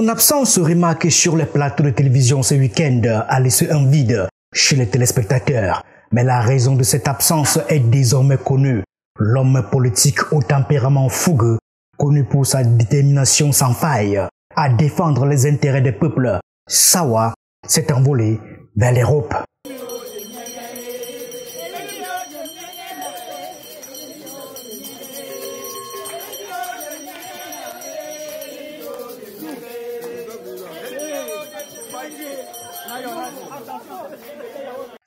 Son absence remarquée sur les plateaux de télévision ce week-end a laissé un vide chez les téléspectateurs. Mais la raison de cette absence est désormais connue. L'homme politique au tempérament fougueux, connu pour sa détermination sans faille à défendre les intérêts des peuples, Sawa s'est envolé vers l'Europe.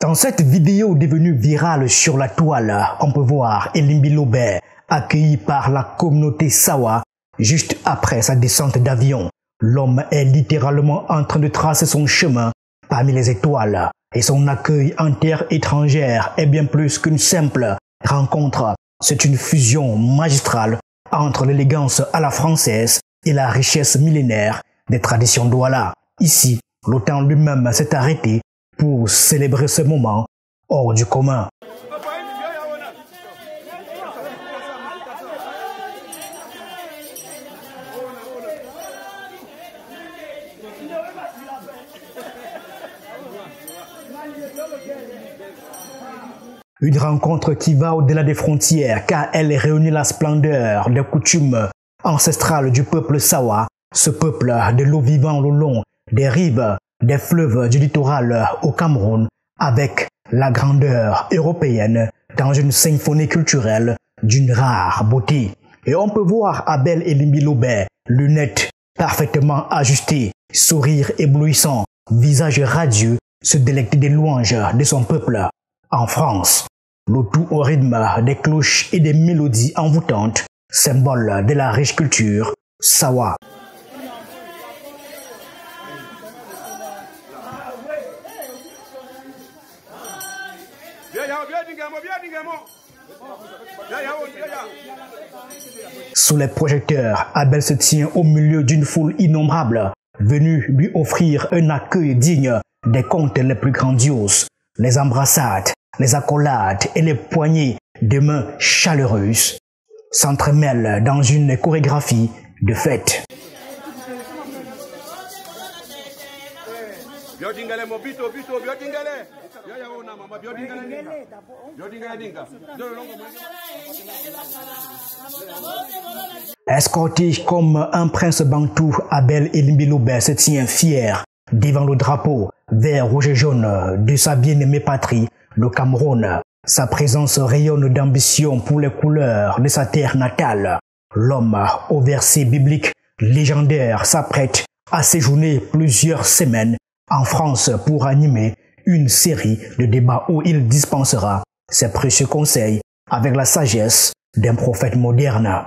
Dans cette vidéo devenue virale sur la toile, on peut voir Elimbi Lobé accueilli par la communauté Sawa juste après sa descente d'avion. L'homme est littéralement en train de tracer son chemin parmi les étoiles et son accueil en terre étrangère est bien plus qu'une simple rencontre. C'est une fusion magistrale entre l'élégance à la française et la richesse millénaire des traditions douala. Ici, l'OTAN lui-même s'est arrêté pour célébrer ce moment hors du commun. Une rencontre qui va au-delà des frontières car elle réunit la splendeur des coutumes ancestrales du peuple Sawa, ce peuple de l'eau vivant le long des rives des fleuves du littoral au Cameroun, avec la grandeur européenne dans une symphonie culturelle d'une rare beauté. Et on peut voir Abel Elimbi Lobé, lunettes parfaitement ajustées, sourire éblouissant, visage radieux, se délecter des louanges de son peuple. En France, le tout au rythme des cloches et des mélodies envoûtantes, symbole de la riche culture Sawa. Sous les projecteurs, Abel se tient au milieu d'une foule innombrable, venue lui offrir un accueil digne des contes les plus grandioses. Les embrassades, les accolades et les poignées de mains chaleureuses s'entremêlent dans une chorégraphie de fête. Escorté comme un prince bantou, Abel Elimbi Lobé se tient fier devant le drapeau vert, rouge et jaune de sa bien-aimée patrie, le Cameroun. Sa présence rayonne d'ambition pour les couleurs de sa terre natale. L'homme au verset biblique légendaire s'apprête à séjourner plusieurs semaines en France pour animer une série de débats où il dispensera ses précieux conseils avec la sagesse d'un prophète moderne.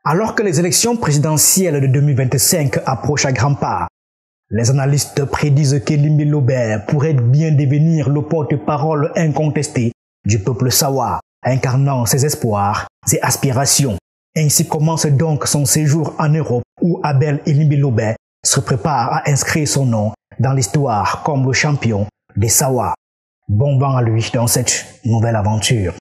Alors que les élections présidentielles de 2025 approchent à grands pas, les analystes prédisent qu'Elimbi Lobé pourrait bien devenir le porte-parole incontesté du peuple Sawa, incarnant ses espoirs et aspirations. Ainsi commence donc son séjour en Europe où Abel Elimbi Lobé se prépare à inscrire son nom dans l'histoire comme le champion des Sawa. Bon vent à lui dans cette nouvelle aventure.